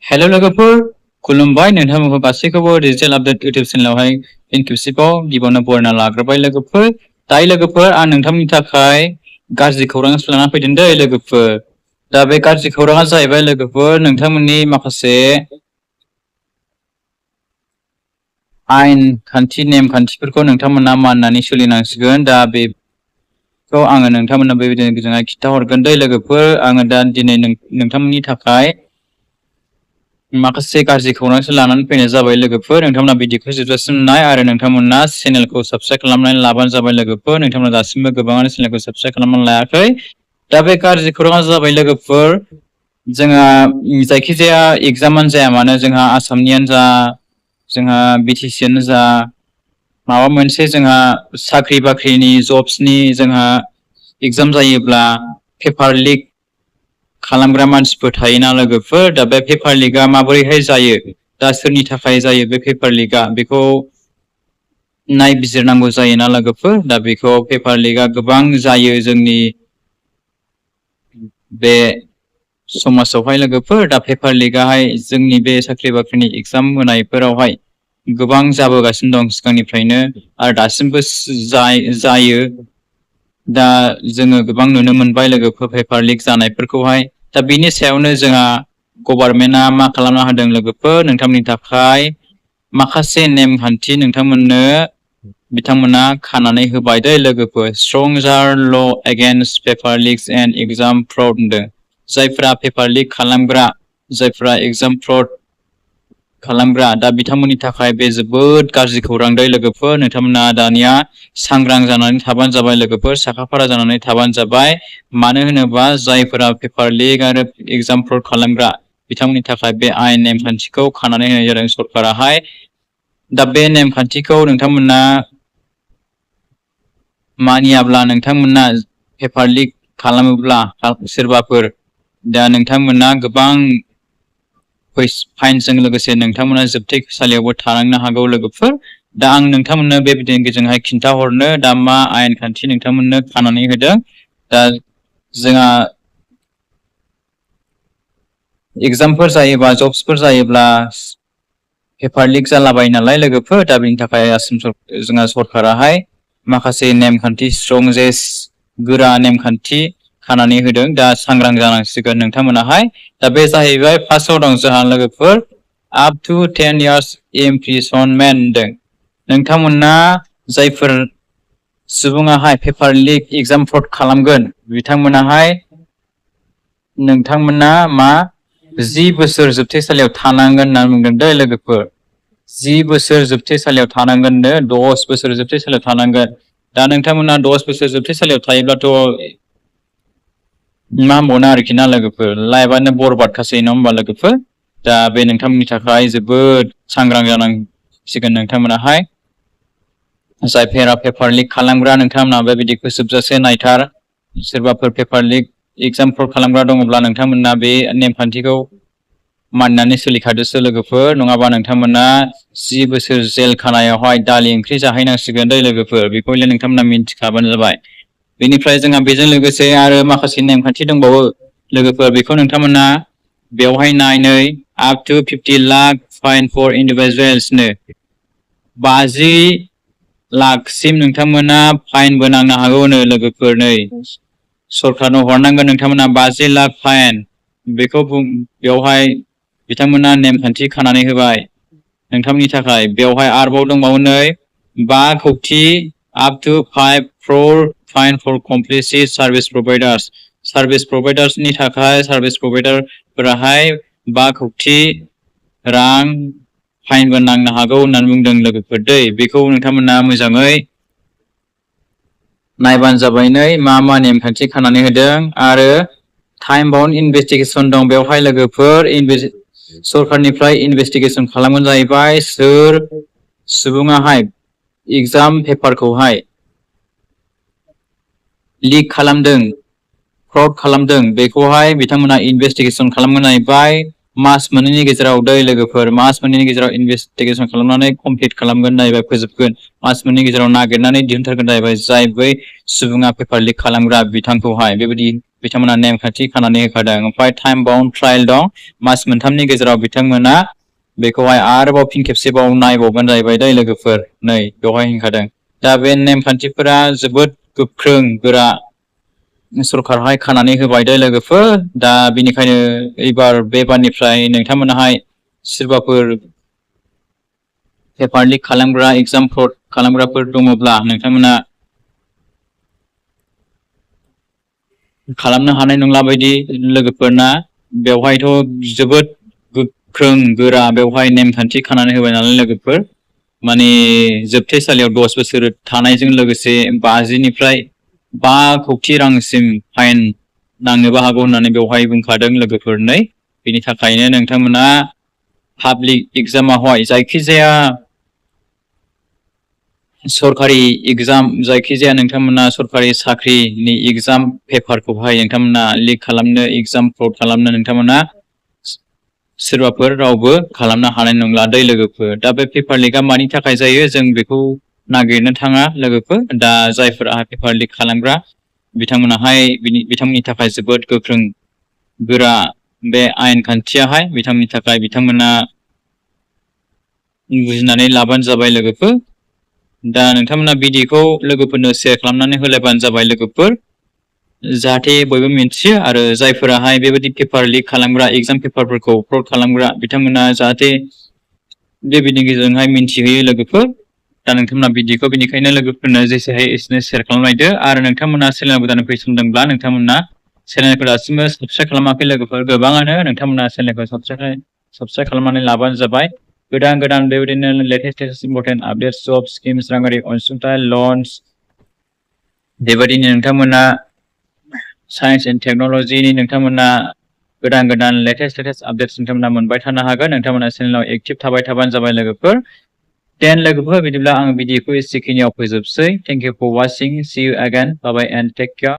हेल' लोगोफोर खुलुमबाय नोंथांमोनखौ गासैखौबो डिजिटेल आपडेट इउटिउब चेनेलावहाय फिन खेबसेबाव गिबियावनो बरायना लाग्रोबाय लोगोफोर। दायो लोगोफोर आं नोंथांनि थाखाय गाज्रि खौरांसो लाना फैदों दै लोगोफोर। दा बे गाज्रि खौराङा जाहैबाय लोगोफोर नोंथांमोननि माखासे आयेन खान्थि नेमखान्थिफोरखौ नोंथांमोना मानिनानै सोलिनांसिगोन। दा बेखौ आङो नोंथांमोननो बेबायदिनो गोजोनहाय खिन्थाहरगोन दै लोगोफोर। आङो दा दिनै नोंथांमोननि थाखाय माखासे गाज्रि खौरांसो लानानै फैनाय जाबाय लोगोफोर। नोंथांमोना भिडिअखौ जोबजासिम नाय आरो नोंथांमोना चेनेलखौ साबस्क्राइब खालामनानै लाबानो जाबाय लोगोफोर। नोंथांमोना दासिमबो गोबाङानो चेनेलखौ साबस्क्राइब खालामनानै लायाखै। दा बे गाज्रि खौराङा जाबाय लोगोफोर जोंहा जायखिजाया एग्जामानो जाया मानो जोंहा आसामनियानो जा जोंहा बिटिसिआनो जा माबा मोनसे जोंहा साख्रि बाख्रिनि जब्सनि जोंहा एग्जाम जायोब्ला पेपार लिक खालामग्रा मानसिफोर थायोना लोगोफोर। दा बे पेपार लिकआ माबोरैहाय जायो, दा सोरनि थाखाय जायो बे पेपार लिकआ, बेखौ नायबिजिरनांगौ जायोना लोगोफोर। दा बेखौ पेपार लिकआ गोबां जायो जोंनि बे समाजावहाय लोगोफोर। दा पेपार लिकआहाय जोंनि बे साख्रि बाख्रिनि एग्जाम होनायफोरावहाय गोबां जाबोगासिनो दं सिगांनिफ्रायनो आरो दासिमबो जायो। दा जोङो गोबां नुनो मोनबाय लोगोफोर पेपार लिक जानायफोरखौहाय। दा बिनि सायावनो जोंहा गभर्नमेन्टआ मा खालामना होदों लोगोफोर नोंथांमोननि थाखाय माखासे नेमखान्थि नोंथांमोननो बिथांमोना खानानै होबाय दै लोगोफोर। स्ट्रंजार ल against paper लिक्स and exam fraud होनदों। जायफ्रा पेपार लिक खालामग्रा, जायफ्रा एग्जाम फ्रड खालामग्रा, दा बिथांमोननि थाखाय बे जोबोद गाज्रि खौरां दै लोगोफोर। नोंथांमोना दानिया सांग्रां जानानै थाबानो जाबाय लोगोफोर, साखाफारा जानानै थाबानो जाबाय। मानो होनोबा जायफोरा पेपार लिक आरो एग्जाम फ्रड खालामग्रा बिथांमोननि थाखाय बे आयेन नेमखान्थिखौ खानानै होनाय जादों सरकाराहाय। दा बे नेमखान्थिखौ नोंथांमोना मानियाब्ला, नोंथांमोना पेपार लिक खालामोब्ला सोरबाफोर, दा नोंथांमोना गोबां फाइनजों लोगोसे नोंथांमोना जोबथेसालियावबो थानांनो हागौ लोगोफोर। दा आं नोंथांमोननो बे भिडिअनि गेजेरजोंहाय खिन्थाहरनो दा मा आयेन खान्थि नोंथांमोननो खानानै होदों। दा जोंहा एग्जामफोर जायोबा जब्सफोर जायोब्ला पेपार लिक जालाबायो नालाय लोगोफोर। दा बेनि थाखाय जोंहा सरकाराहाय माखासे नेमखान्थि स्ट्रंजेस गोरा नेमखान्थि खानानै होदों। दा सांग्रां जानांसिगोन नोंथांमोनाहाय। दा बे जाहैबाय फार्स्टआव दं जोंहा लोगोफोर आप टु 10 years इमप्रिजनमेन्ट होनदों। नोंथांमोना जायफोर सुबुङाहाय पेपार लिक एग्जाम फ्रड खालामगोन नोंथांमोना मा 10 बोसोर जोबथेसालियाव थानांगोन होननानै बुंदों दै लोगोफोर। 10 बोसोर जोबथेसालियाव थानांगोननो, 10 बोसोर जोबथेसालियाव थानांगोन। दा नोंथांमोना 10 बोसोर जोबथेसालियाव थायोब्लाथ' मा होनबावनो आरोखि ना लोगोफोर, लाइफआनो बरबादखासै नङा होमबा लोगोफोर। दा बे नोंथांमोननि थाखाय जोबोद सांग्रां जानांसिगोन नोंथांमोनाहाय। जायफोरा पेपार लिक खालामग्रा नोंथांमोना बेबायदिखौ जोबजासे नायथार। सोरबाफोर पेपार लिक एग्जाम फ्रड खालामग्रा दङब्ला नोंथांमोना बे नेमखान्थिखौ मानिनानै सोलिखादोसो लोगोफोर, नङाबा नोंथांमोना 10 बोसोर जेल खानायावहाय दालि ओंख्रि जाहैनांसिगोन दै लोगोफोर। बेखौ हयले नोंथांमोना मिन्थिखाबानो जाबाय। बेनिफ्राय जोंहा बेजों लोगोसे आरो माखासे नेमखान्थि दंबावो लोगोफोर। बेखौ नोंथांमोना बेवहाय नायनै up to 50 lakh fine for इन्डिभिजुवेल्सनो 50 लाखसिम नोंथांमोना फाइनबो नांनो हागौनो लोगोफोर। नै सरखारनो हरनांगोन नोंथांमोना 50 लाख फाइन। बेखौ बेवहाय बिथांमोना नेमखान्थि खानानै होबाय नोंथांमोननि थाखाय। बेवहाय आरोबाव दंबावो नै 5 कौटि up to 5 crore fine for complicit service providers. Service प्रभाइडार्सनि थाखाय सार्भिस प्रभाइडारफोराहाय 5 कौटि रां फाइनबो नांनो हागौ होननानै बुंदों लोगोफोर दै। बेखौ नोंथांमोना मोजाङै नायबानो जाबाय नै मा मा नेमखान्थि खानानै होदों। आरो टाइम बाउन्ड इनभेस्टिगेसन दं बेवहाय लोगोफोर। सरखारनिफ्राय इनभेस्टिगेसन खालामगोन जाहैबाय सोर सुबुङाहाय एग्जाम पेपारखौहाय लिक खालामदों, फ्रड खालामदों, बेखौहाय बिथांमोना इनभेस्टिगेसन खालामगोन जाहैबाय। मास मोननैनि गेजेराव लोगोफोर मास मोननैनि गेजेराव इनभेस्टिगेशन खालामनानै कमप्लिट खालामगोन जाहैबाय फोजोबगोन मास मोननैनि गेजेराव नागिरनानै दिहुनथारगोन जाहैबाय जाय बै सुबुङा पेपार लिक खालामग्रा बिथांखौहाय बेबायदि बिथांमोना नेमखान्थि खानानै होखादों ओमफ्राय टाइम बाउन्ड ट्रायल दं मास मोनथामनि गेजेराव बिथांमोना बेखौहाय आरोबाव फिन खेबसेबाव नायबावगोन जाहैबाय लोगोफोर नै बेवहाय होनखादों दा बे नेमखान्थिफोरा जोबोद गोख्रों गोरा सरखाराहाय खानानै होबाय लोगोफोर दा बेनिखायनो एबार बे बारनिफ्राय नोंथांमोनाहाय सोरबाफोर पेपार लिक खालामग्रा एग्जाम फ्रड खालामग्राफोर दङब्ला नोंथांमोना खालामनो हानाय नंला बायदि लोगोफोरना बेवहायथ' जोबोद गोख्रों गोरा बेवहाय नेमखान्थि खानानै होबाय नालाय लोगोफोर माने जोबथेसालियाव 10 बोसोर थानायजों लोगोसे 50निफ्राय 5 कौटि रांसिम फाइन नांनोबो हागौ होननानै बेवहाय बुंखादों लोगोफोरनै बेनि थाखायनो नोंथांमोना पाब्लिक एग्जामावहाय जायखिजाया सरकारि एग्जाम जायखिजाया नोंथांमोना सरकारि साख्रिनि एग्जाम पेपारखौहाय नोंथांमोना लिक खालामनो एग्जाम फ्रड खालामनो नोंथांमोना सोरबाफोर रावबो खालामनो हानाय नंला लोगोफोर दा बे पेपार लिकआ मानि थाखाय जायो जों बेखौ नागिरनो थाङा लोगोफोर दा जायफोरा पेपार लिक खालामग्रा बिथांमोनाहाय बिथांमोननि थाखाय जोबोद गोख्रों गोरा बे आयेन खान्थियाहाय बिथांमोननि थाखाय बिथांमोना बुजिनानै लाबानो जाबाय लोगोफोर दा नोंथांमोना भिडिअखौ लोगोफोरनो शेयार खालामनानै होलायबानो जाबाय लोगोफोर जाहाथे बयबो मिन्थियो आरो जायफोराहाय बेबायदि पेपार लिक खालामग्रा एग्जाम पेपारफोरखौ फ्रड खालामग्रा बिथांमोना जाहाथे बे भिडिअनि गेजेरजोंहाय मिन्थिहोयो लोगोफोर दा नोंथांमोना भिडिअखौ बेनिखायनो लोगोफोरनो जेसे हायो एसेनो शेयार खालामलायदो आरो नोंथांमोना चेनेल गोदान फैसनदोंब्ला नोंथांमोना चेनेलखौ दासिमबो साबस्क्राइब खालामाखै लोगोफोर गोबाङानो नोंथांमोना चेनेलखौ साबस्क्राइब खालामनानै लाबानो जाबाय गोदान बेबायदिनो लेटेस्ट इम्पर्टेन्ट आपडेट्स जब स्किम्स राङारि अनसुंथाइ लन्स बेबायदिनो नोंथांमोना साइन्स एन्ड टेक्न'लजिनि नोंथांमोना गोदान लेटेस्ट आपडेट्स नोंथांमोना मोनबाय थानो हागोन नोंथांमोना चेनेलाव एक्टिभ थाबाय थाबानो जाबाय लोगोफोर लोगोफोर बिदिब्ला आं भिडिअखौ एसेखिनियाव फोजोबसै thank you for watching see you again bye bye and take care